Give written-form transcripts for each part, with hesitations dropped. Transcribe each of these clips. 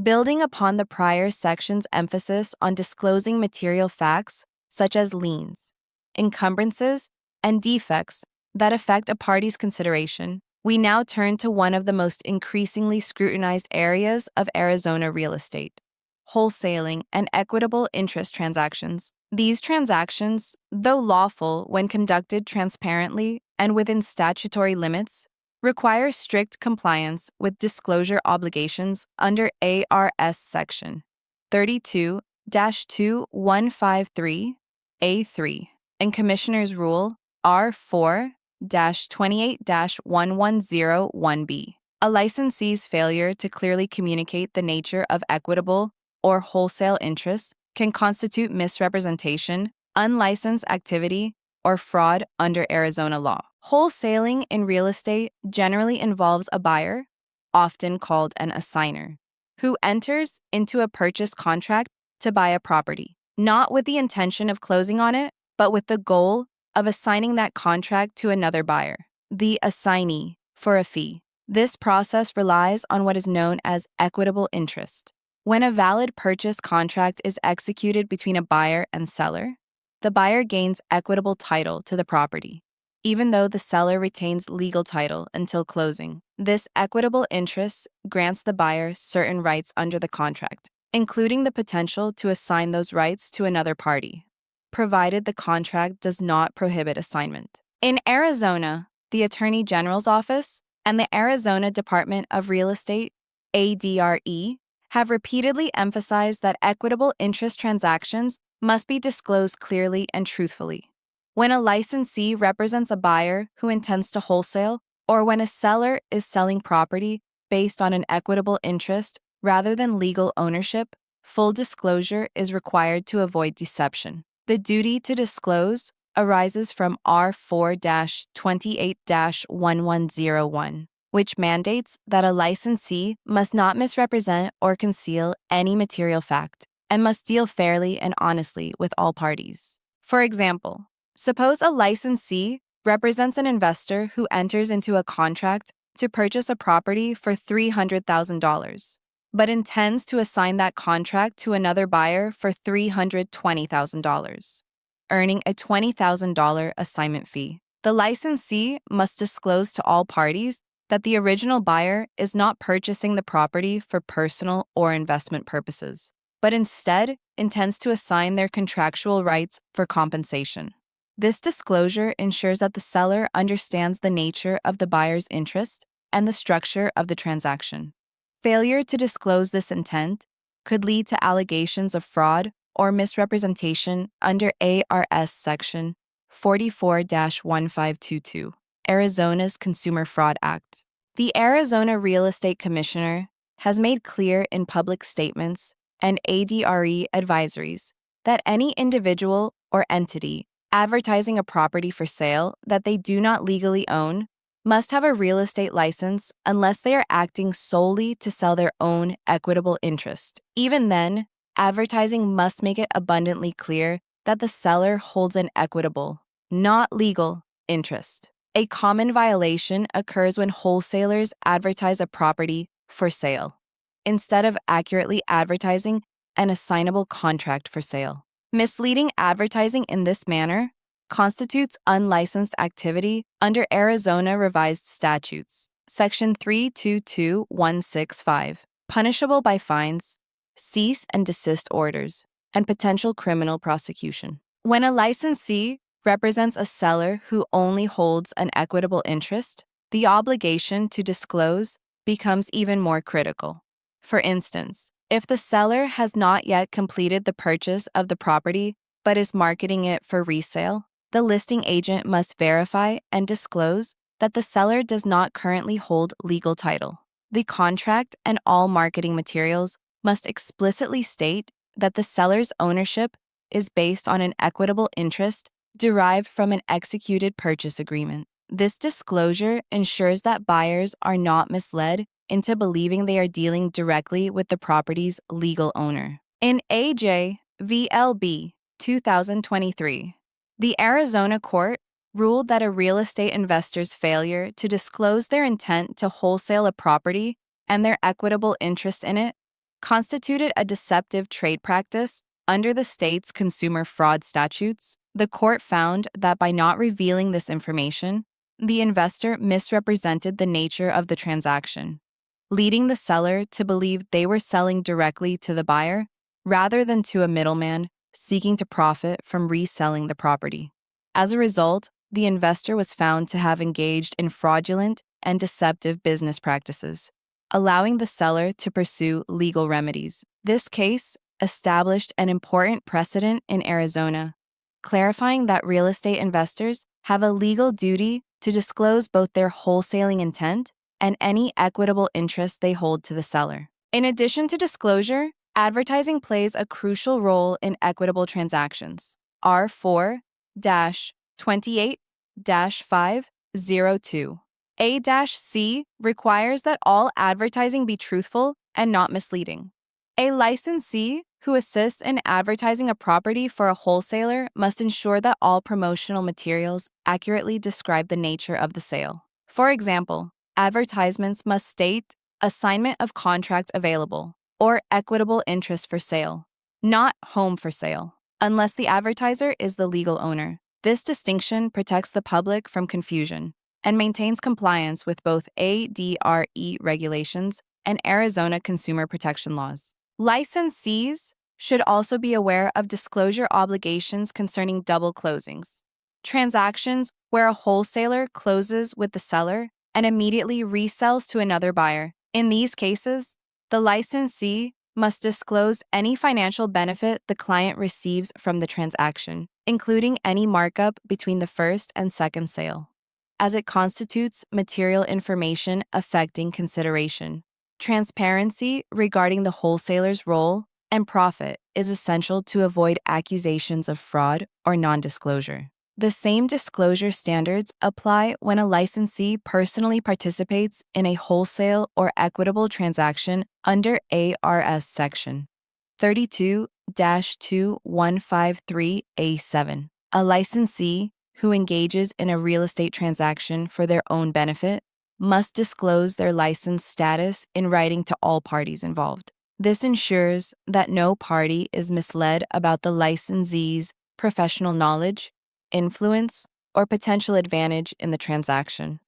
Building upon the prior section's emphasis on disclosing material facts such as liens, encumbrances, and defects that affect a party's consideration, we now turn to one of the most increasingly scrutinized areas of Arizona real estate: wholesaling and equitable interest transactions. These transactions, though lawful when conducted transparently and within statutory limits, require strict compliance with disclosure obligations under ARS Section 32-2153A3 and Commissioner's Rule R4-28-1101B. A licensee's failure to clearly communicate the nature of equitable or wholesale interests can constitute misrepresentation, unlicensed activity, or fraud under Arizona law. Wholesaling in real estate generally involves a buyer, often called an assigner, who enters into a purchase contract to buy a property, not with the intention of closing on it, but with the goal of assigning that contract to another buyer, the assignee, for a fee. This process relies on what is known as equitable interest. When a valid purchase contract is executed between a buyer and seller, the buyer gains equitable title to the property, even though the seller retains legal title until closing. This equitable interest grants the buyer certain rights under the contract, including the potential to assign those rights to another party, provided the contract does not prohibit assignment. In Arizona, the Attorney General's Office and the Arizona Department of Real Estate, ADRE, have repeatedly emphasized that equitable interest transactions must be disclosed clearly and truthfully. When a licensee represents a buyer who intends to wholesale, or when a seller is selling property based on an equitable interest rather than legal ownership, full disclosure is required to avoid deception. The duty to disclose arises from R4-28-1101, which mandates that a licensee must not misrepresent or conceal any material fact and must deal fairly and honestly with all parties. For example, suppose a licensee represents an investor who enters into a contract to purchase a property for $300,000, but intends to assign that contract to another buyer for $320,000, earning a $20,000 assignment fee. The licensee must disclose to all parties that the original buyer is not purchasing the property for personal or investment purposes, but instead intends to assign their contractual rights for compensation. This disclosure ensures that the seller understands the nature of the buyer's interest and the structure of the transaction. Failure to disclose this intent could lead to allegations of fraud or misrepresentation under ARS Section 44-1522, Arizona's Consumer Fraud Act. The Arizona Real Estate Commissioner has made clear in public statements and ADRE advisories that any individual or entity advertising a property for sale that they do not legally own must have a real estate license unless they are acting solely to sell their own equitable interest. Even then, advertising must make it abundantly clear that the seller holds an equitable, not legal, interest. A common violation occurs when wholesalers advertise a property for sale, instead of accurately advertising an assignable contract for sale. Misleading advertising in this manner constitutes unlicensed activity under Arizona Revised Statutes, Section 322165, punishable by fines, cease and desist orders, and potential criminal prosecution. When a licensee represents a seller who only holds an equitable interest, the obligation to disclose becomes even more critical. For instance, if the seller has not yet completed the purchase of the property but is marketing it for resale, the listing agent must verify and disclose that the seller does not currently hold legal title. The contract and all marketing materials must explicitly state that the seller's ownership is based on an equitable interest derived from an executed purchase agreement. This disclosure ensures that buyers are not misled into believing they are dealing directly with the property's legal owner. In AJ VLB 2023, the Arizona court ruled that a real estate investor's failure to disclose their intent to wholesale a property and their equitable interest in it constituted a deceptive trade practice under the state's consumer fraud statutes, the court found that by not revealing this information, the investor misrepresented the nature of the transaction, leading the seller to believe they were selling directly to the buyer rather than to a middleman seeking to profit from reselling the property. As a result, the investor was found to have engaged in fraudulent and deceptive business practices, allowing the seller to pursue legal remedies. This case established an important precedent in Arizona, clarifying that real estate investors have a legal duty to disclose both their wholesaling intent and any equitable interest they hold to the seller. In addition to disclosure, advertising plays a crucial role in equitable transactions. R4-28-502. A-C requires that all advertising be truthful and not misleading. A licensee who assists in advertising a property for a wholesaler must ensure that all promotional materials accurately describe the nature of the sale. For example, advertisements must state assignment of contract available or equitable interest for sale, not home for sale, unless the advertiser is the legal owner. This distinction protects the public from confusion and maintains compliance with both ADRE regulations and Arizona consumer protection laws. Licensees should also be aware of disclosure obligations concerning double closings, transactions where a wholesaler closes with the seller and immediately resells to another buyer. In these cases, the licensee must disclose any financial benefit the client receives from the transaction, including any markup between the first and second sale, as it constitutes material information affecting consideration. Transparency regarding the wholesaler's role and profit is essential to avoid accusations of fraud or non-disclosure. The same disclosure standards apply when a licensee personally participates in a wholesale or equitable transaction under ARS Section 32-2153A7. A licensee who engages in a real estate transaction for their own benefit must disclose their license status in writing to all parties involved. This ensures that no party is misled about the licensee's professional knowledge, influence, or potential advantage in the transaction.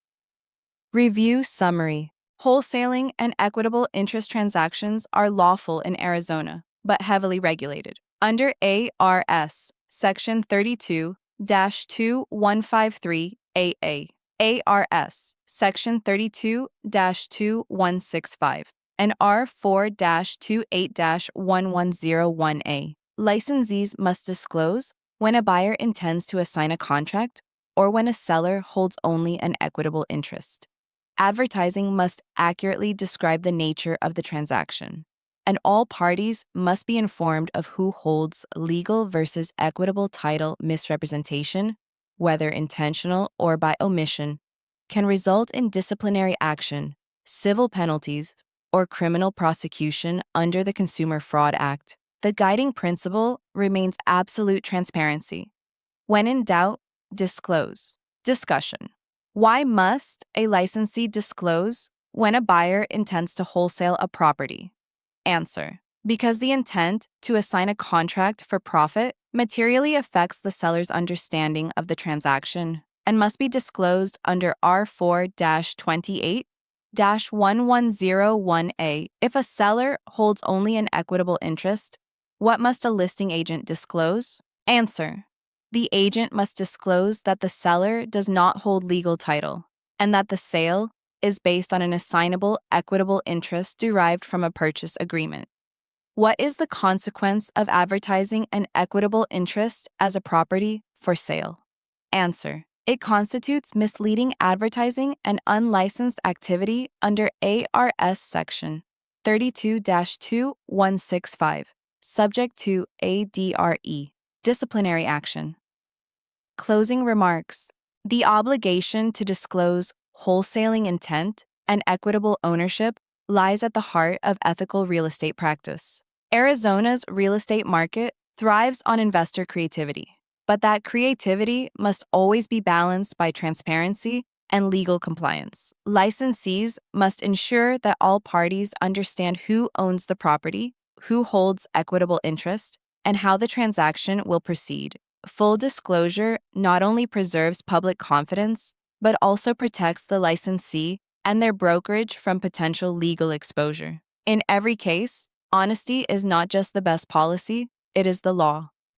Review summary. Wholesaling and equitable interest transactions are lawful in Arizona, but heavily regulated. Under ARS Section 32-2153AA, ARS Section 32-2165, and R4-28-1101A, licensees must disclose when a buyer intends to assign a contract or when a seller holds only an equitable interest. Advertising must accurately describe the nature of the transaction, and all parties must be informed of who holds legal versus equitable title. Misrepresentation, whether intentional or by omission, can result in disciplinary action, civil penalties, or criminal prosecution under the Consumer Fraud Act. The guiding principle remains absolute transparency. When in doubt, disclose. Discussion. Why must a licensee disclose when a buyer intends to wholesale a property? Answer. Because the intent to assign a contract for profit materially affects the seller's understanding of the transaction and must be disclosed under R4-28-1101A. If a seller holds only an equitable interest, what must a listing agent disclose? Answer. The agent must disclose that the seller does not hold legal title and that the sale is based on an assignable equitable interest derived from a purchase agreement. What is the consequence of advertising an equitable interest as a property for sale? Answer. It constitutes misleading advertising and unlicensed activity under ARS Section 32-2165, subject to ADRE. Disciplinary action. Closing remarks. The obligation to disclose wholesaling intent and equitable ownership lies at the heart of ethical real estate practice. Arizona's real estate market thrives on investor creativity, but that creativity must always be balanced by transparency and legal compliance. Licensees must ensure that all parties understand who owns the property, who holds equitable interest, and how the transaction will proceed. Full disclosure not only preserves public confidence, but also protects the licensee and their brokerage from potential legal exposure. In every case, honesty is not just the best policy, it is the law.